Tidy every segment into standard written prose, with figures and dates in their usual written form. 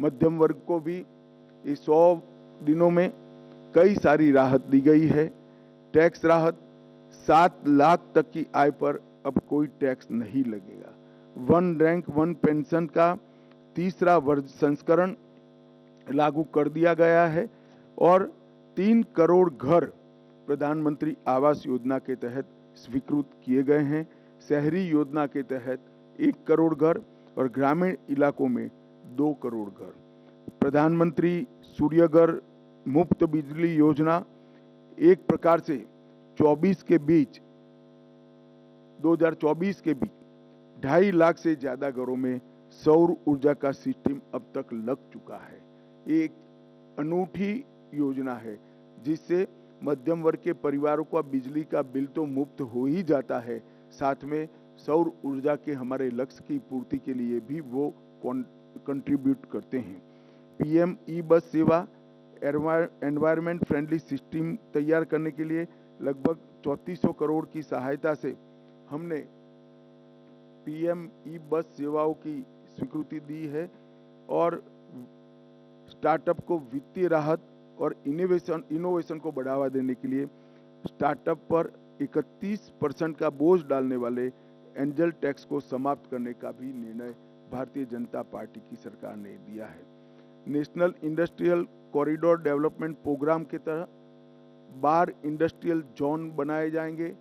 मध्यम वर्ग को भी इस 100 दिनों में कई सारी राहत दी गई है। टैक्स राहत 7 लाख तक की आय पर अब कोई टैक्स नहीं लगेगा। वन रैंक वन पेंशन का तीसरा संस्करण लागू कर दिया गया है और 3 करोड़ घर प्रधानमंत्री आवास योजना के तहत स्वीकृत किए गए हैं। शहरी योजना के तहत 1 करोड़ घर और ग्रामीण इलाकों में 2 करोड़ घर। प्रधानमंत्री सूर्यघर मुफ्त बिजली योजना एक प्रकार से 2024 के बीच 2.5 लाख से ज्यादा घरों में सौर ऊर्जा का सिस्टम अब तक लग चुका है। एक अनूठी योजना है जिससे मध्यम वर्ग के परिवारों का बिजली का बिल तो मुफ्त हो ही जाता है, साथ में सौर ऊर्जा के हमारे लक्ष्य की पूर्ति के लिए भी वो कंट्रीब्यूट करते हैं। पीएम ई बस सेवा एनवायरमेंट फ्रेंडली सिस्टम तैयार करने के लिए लगभग 3400 करोड़ की सहायता से हमने पीएम ई बस सेवाओं की स्वीकृति दी है और स्टार्टअप को वित्तीय राहत और इनोवेशन को बढ़ावा देने के लिए स्टार्टअप पर 31% का बोझ डालने वाले एंजल टैक्स को समाप्त करने का भी निर्णय भारतीय जनता पार्टी की सरकार ने दिया है। National industrial corridor development programme के तहत 12 इंडस्ट्रियल जोन बनाए जाएंगे।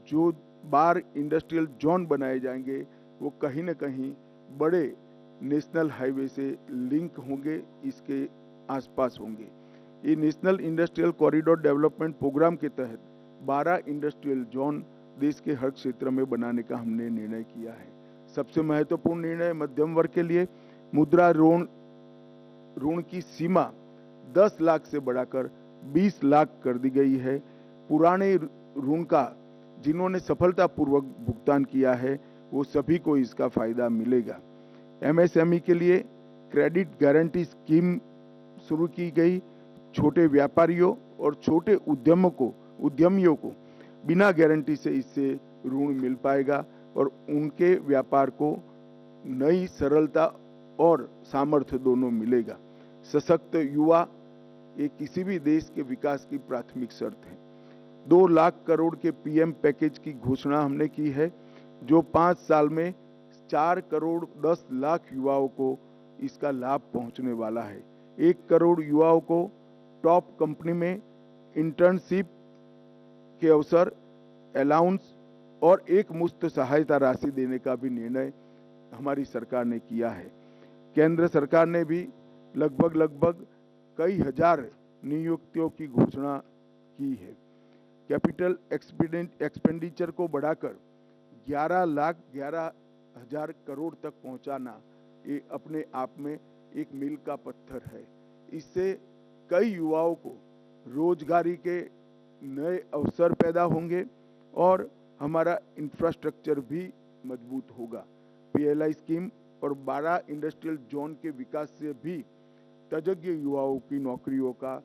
जो 12 इंडस्ट्रियल जोन बनाए जाएंगे वो कहीं न कहीं बड़े नेशनल हाईवे से लिंक होंगे, इसके आसपास होंगे। ये national industrial corridor development programme के तहत 12 इंडस्ट्रियल जोन देश के हर क्षेत्र में बनाने का हमने निर्णय किया है। सबसे महत्वपूर्ण निर्णय मध्यम वर्ग के लिए मुद्रा ऋण की सीमा 10 लाख से बढ़ाकर 20 लाख कर दी गई है। पुराने ऋण का जिन्होंने सफलतापूर्वक भुगतान किया है वो सभी को इसका फायदा मिलेगा। एमएसएमई के लिए क्रेडिट गारंटी स्कीम शुरू की गई। छोटे व्यापारियों और छोटे उद्यमियों को बिना गारंटी से इससे ऋण मिल पाएगा और उनके व्यापार को नई सरलता और सामर्थ्य दोनों मिलेगा। सशक्त युवा ये किसी भी देश के विकास की प्राथमिक शर्त है। 2 लाख करोड़ के पीएम पैकेज की घोषणा हमने की है जो 5 साल में 4 करोड़ 10 लाख युवाओं को इसका लाभ पहुंचने वाला है। 1 करोड़ युवाओं को टॉप कंपनी में इंटर्नशिप के अवसर, अलाउंस और एक मुश्त सहायता राशि देने का भी निर्णय हमारी सरकार ने किया है। केंद्र सरकार ने भी लगभग कई हजार नियुक्तियों की घोषणा की है। कैपिटल एक्सपेंडिचर को बढ़ाकर 11,11,000 करोड़ तक पहुंचाना ये अपने आप में एक मील का पत्थर है। इससे कई युवाओं को रोजगारी के नए अवसर पैदा होंगे और हमारा इंफ्रास्ट्रक्चर भी मजबूत होगा। पीएलआई स्कीम और 12 इंडस्ट्रियल जोन के विकास से भी तजज्ञ युवाओं की नौकरियों का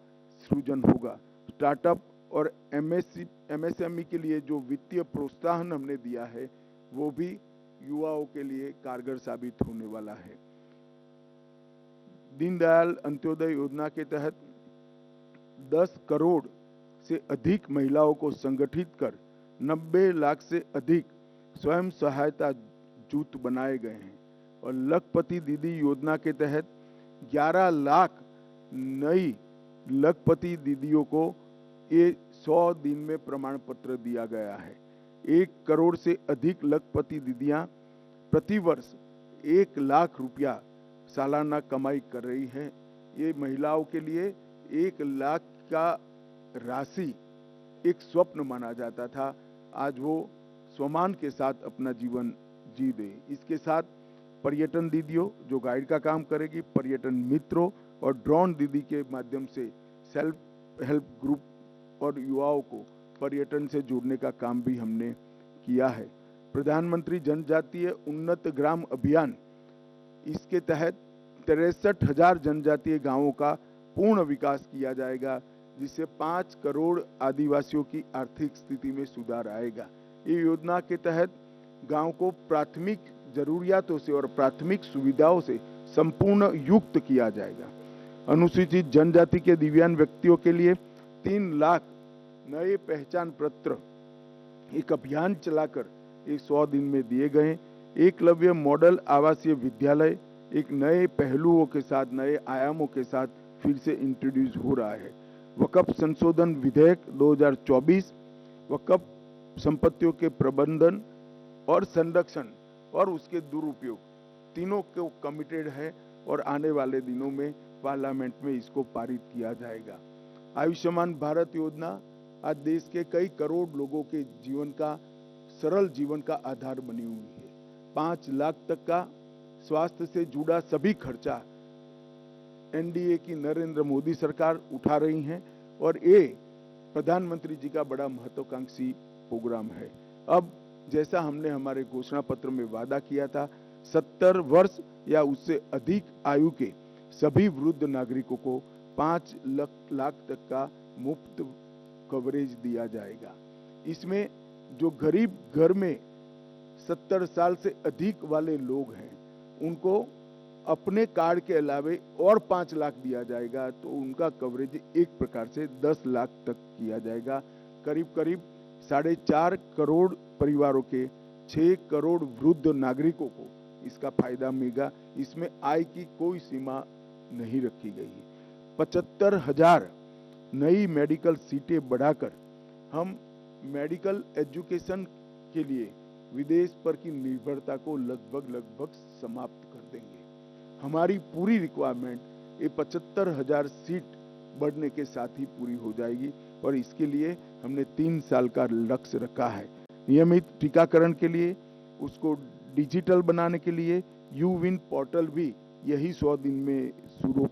सृजन होगा। स्टार्टअप और एमएसएमई के लिए जो वित्तीय प्रोत्साहन हमने दिया है वो भी युवाओं के लिए कारगर साबित होने वाला है। दीनदयाल अंत्योदय योजना के तहत 10 करोड़ से अधिक महिलाओं को संगठित कर 90 लाख से अधिक स्वयं सहायता जूथ बनाए गए हैं और लखपति दीदी योजना के तहत 11 लाख नई लखपति दीदियों को ये 100 दिन में प्रमाण पत्र दिया गया है। 1 करोड़ से अधिक लखपति दीदियां प्रतिवर्ष 1 लाख रुपया सालाना कमाई कर रही है। ये महिलाओं के लिए 1 लाख का राशि एक स्वप्न माना जाता था, आज वो सम्मान के साथ अपना जीवन जी दे। इसके साथ पर्यटन दीदियों जो गाइड का काम करेगी, पर्यटन मित्रों और ड्रोन दीदी के माध्यम से सेल्फ हेल्प ग्रुप और युवाओं को पर्यटन से जोड़ने का काम भी हमने किया है। प्रधानमंत्री जनजातीय उन्नत ग्राम अभियान, इसके तहत 63,000 जनजातीय गांवों का पूर्ण विकास किया जाएगा जिससे 5 करोड़ आदिवासियों की आर्थिक स्थिति में सुधार आएगा। ये योजना के तहत गांव को प्राथमिक जरूरियातों से और प्राथमिक सुविधाओं से संपूर्ण युक्त किया जाएगा। अनुसूचित जनजाति के दिव्यांग व्यक्तियों के लिए 3 लाख नए पहचान पत्र एक अभियान चलाकर 100 दिन में दिए गए। एकलव्य मॉडल आवासीय विद्यालय एक नए पहलुओं के साथ, नए आयामों के साथ फिर से इंट्रोड्यूस हो रहा है। वक्फ संशोधन विधेयक 2024 वक्फ संपत्तियों के प्रबंधन और संरक्षण और उसके दुरुपयोग तीनों को कमिटेड है और आने वाले दिनों में पार्लियामेंट में इसको पारित किया जाएगा। आयुष्मान भारत योजना आज देश के कई करोड़ लोगों के जीवन का, सरल जीवन का आधार बनी हुई है। 5 लाख तक का स्वास्थ्य से जुड़ा सभी खर्चा एनडीए की नरेंद्र मोदी सरकार उठा रही है और ये प्रधानमंत्री जी का बड़ा महत्वाकांक्षी प्रोग्राम है। अब जैसा हमने हमारे घोषणा पत्र में वादा किया था, 70 वर्ष या उससे अधिक आयु के सभी वृद्ध नागरिकों को 5 लाख तक का मुफ्त कवरेज दिया जाएगा। इसमें जो गरीब घर में 70 साल से अधिक वाले लोग हैं उनको अपने कार्ड के अलावे और 5 लाख दिया जाएगा, तो उनका कवरेज एक प्रकार से 10 लाख तक किया जाएगा। करीब करीब 4.5 करोड़ परिवारों के 6 करोड़ वृद्ध नागरिकों को इसका फायदा मिलेगा। इसमें आय की कोई सीमा नहीं रखी गई है। 75,000 नई मेडिकल सीटें बढ़ाकर हम मेडिकल एजुकेशन के लिए विदेश पर की निर्भरता को लगभग समाप्त कर देंगे। हमारी पूरी रिक्वायरमेंट ये 75,000 सीट बढ़ने के साथ ही पूरी हो जाएगी और इसके लिए हमने 3 साल का लक्ष्य रखा है। नियमित टीकाकरण के लिए, उसको डिजिटल बनाने के लिए यूविन पोर्टल भी यही 100 दिन में शुरू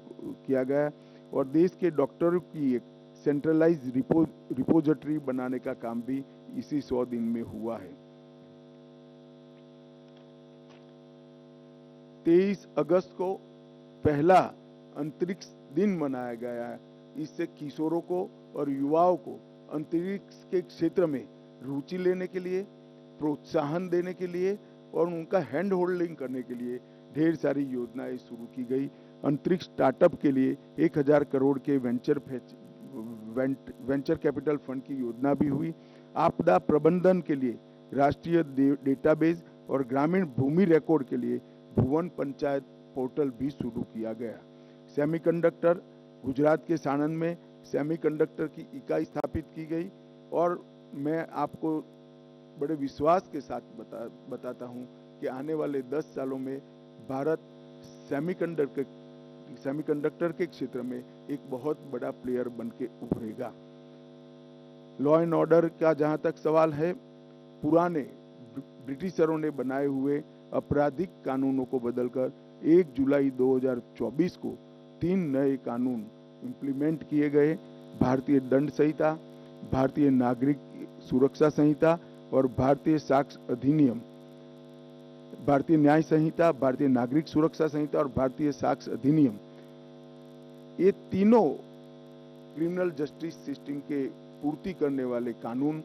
किया गया और देश के डॉक्टरों की एक सेंट्रलाइज रिपोजिटरी बनाने का काम भी इसी 100 दिन में हुआ है। 23 अगस्त को पहला अंतरिक्ष दिन मनाया गया है। इससे किशोरों को और युवाओं को अंतरिक्ष के क्षेत्र में रुचि लेने के लिए, प्रोत्साहन देने के लिए और उनका हैंड होल्डिंग करने के लिए ढेर सारी योजनाएं शुरू की गई। अंतरिक्ष स्टार्टअप के लिए 1000 करोड़ के वेंचर कैपिटल फंड की योजना भी हुई। आपदा प्रबंधन के लिए राष्ट्रीय डेटाबेस और ग्रामीण भूमि रिकॉर्ड के लिए भुवन पंचायत पोर्टल भी शुरू किया गया। सेमीकंडक्टर, गुजरात के साणंद में सेमीकंडक्टर की इकाई स्थापित की गई और मैं आपको बड़े विश्वास के साथ बताता हूं कि आने वाले 10 सालों में भारत सेमीकंडक्टर के क्षेत्र में एक बहुत बड़ा प्लेयर बन के उभरेगा। लॉ एंड ऑर्डर का जहां तक सवाल है, पुराने ब्रिटिशरों ने बनाए हुए आपराधिक कानूनों को बदलकर 1 जुलाई 2024 को 3 नए कानून इंप्लीमेंट किए गए। भारतीय दंड संहिता, भारतीय नागरिक सुरक्षा संहिता और भारतीय साक्ष्य अधिनियम, भारतीय न्याय संहिता, भारतीय नागरिक सुरक्षा संहिता और भारतीय साक्ष्य अधिनियम, ये तीनों क्रिमिनल जस्टिस सिस्टम के पूर्ति करने वाले कानून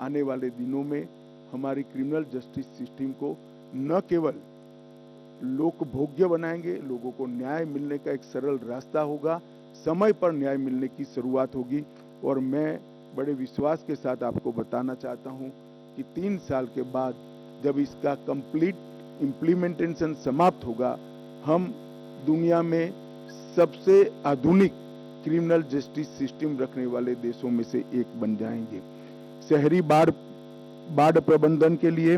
आने वाले दिनों में हमारी क्रिमिनल जस्टिस सिस्टम को न केवल लोकभोग्य बनाएंगे, लोगों को न्याय मिलने का एक सरल रास्ता होगा, समय पर न्याय मिलने की शुरुआत होगी। और मैं बड़े विश्वास के साथ आपको बताना चाहता हूं कि 3 साल के बाद जब इसका कंप्लीट इम्प्लीमेंटेशन समाप्त होगा, हम दुनिया में सबसे आधुनिक क्रिमिनल जस्टिस सिस्टम रखने वाले देशों में से एक बन जाएंगे। शहरी बाढ़ प्रबंधन के लिए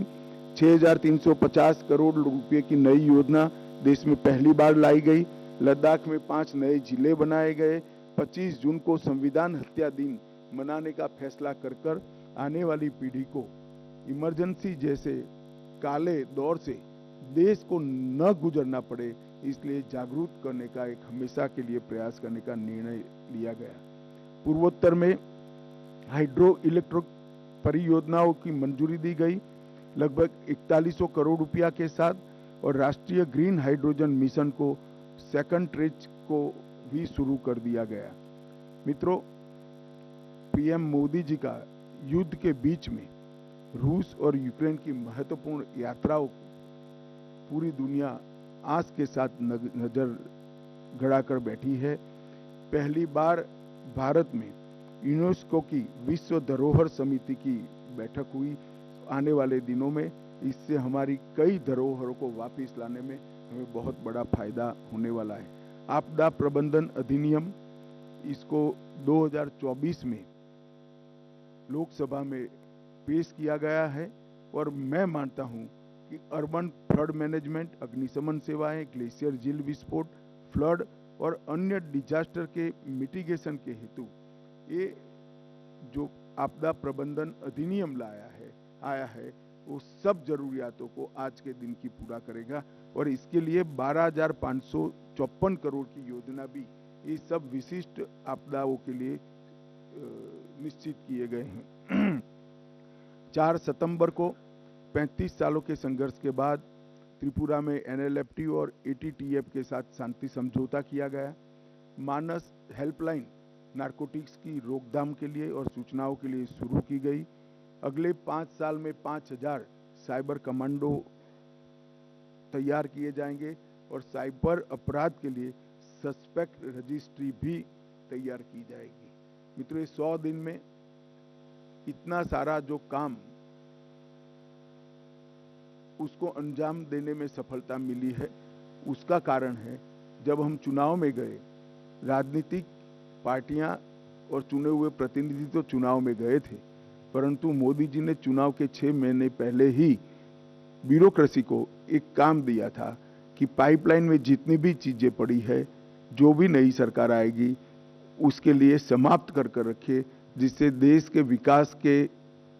6,350 करोड़ रुपए की नई योजना देश में पहली बार लाई गई। लद्दाख में 5 नए जिले बनाए गए। 25 जून को संविधान हत्या दिन मनाने का फैसला कर आने वाली पीढ़ी को इमरजेंसी जैसे काले दौर से देश को न गुजरना पड़े, इसलिए जागरूक करने का एक हमेशा के लिए प्रयास करने का निर्णय लिया गया। पूर्वोत्तर में हाइड्रो इलेक्ट्रिक परियोजनाओं की मंजूरी दी गई लगभग 4100 करोड़ रुपया के साथ, और राष्ट्रीय ग्रीन हाइड्रोजन मिशन को सेकंड ट्रेज को भी शुरू कर दिया गया। मित्रों, पीएम मोदी जी का युद्ध के बीच में रूस और यूक्रेन की महत्वपूर्ण यात्राओं को पूरी दुनिया आस के साथ नजर गड़ाकर बैठी है। पहली बार भारत में यूनेस्को की विश्व धरोहर समिति की बैठक हुई। आने वाले दिनों में इससे हमारी कई धरोहरों को वापस लाने में हमें बहुत बड़ा फायदा होने वाला है। आपदा प्रबंधन अधिनियम, इसको 2024 में लोकसभा में पेश किया गया है और मैं मानता हूं कि अर्बन फ्लड मैनेजमेंट, अग्निशमन सेवाएं, ग्लेशियर झील विस्फोट, फ्लड और अन्य डिजास्टर के मिटिगेशन के हेतु ये जो आपदा प्रबंधन अधिनियम आया है वो सब जरूरियातों को आज के दिन की पूरा करेगा और इसके लिए 12,554 करोड़ की योजना भी ये सब विशिष्ट आपदाओं के लिए निश्चित किए गए हैं। 4 सितंबर को 35 सालों के संघर्ष के बाद त्रिपुरा में NLFT और ATTF के साथ शांति समझौता किया गया। मानस हेल्पलाइन नारकोटिक्स की रोकथाम के लिए और सूचनाओं के लिए शुरू की गई। अगले 5 साल में 5,000 साइबर कमांडो तैयार किए जाएंगे और साइबर अपराध के लिए सस्पेक्ट रजिस्ट्री भी तैयार की जाएगी। मित्रों, 100 दिन में इतना सारा जो काम उसको अंजाम देने में सफलता मिली है, उसका कारण है जब हम चुनाव में गए, राजनीतिक पार्टियां और चुने हुए प्रतिनिधि तो चुनाव में गए थे, परंतु मोदी जी ने चुनाव के 6 महीने पहले ही ब्यूरोक्रेसी को एक काम दिया था कि पाइपलाइन में जितनी भी चीजें पड़ी है, जो भी नई सरकार आएगी उसके लिए समाप्त कर रखे, जिससे देश के विकास के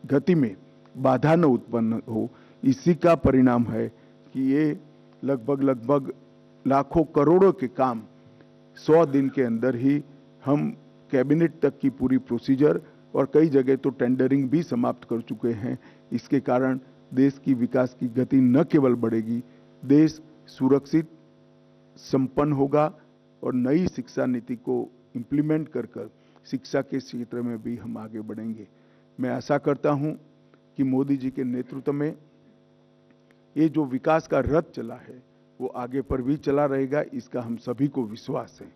गति में बाधा न उत्पन्न हो। इसी का परिणाम है कि ये लगभग लाखों करोड़ों के काम 100 दिन के अंदर ही हम कैबिनेट तक की पूरी प्रोसीजर और कई जगह तो टेंडरिंग भी समाप्त कर चुके हैं। इसके कारण देश की विकास की गति न केवल बढ़ेगी, देश सुरक्षित, संपन्न होगा और नई शिक्षा नीति को इम्प्लीमेंट कर शिक्षा के क्षेत्र में भी हम आगे बढ़ेंगे। मैं आशा करता हूं कि मोदी जी के नेतृत्व में ये जो विकास का रथ चला है वो आगे पर भी चला रहेगा, इसका हम सभी को विश्वास है।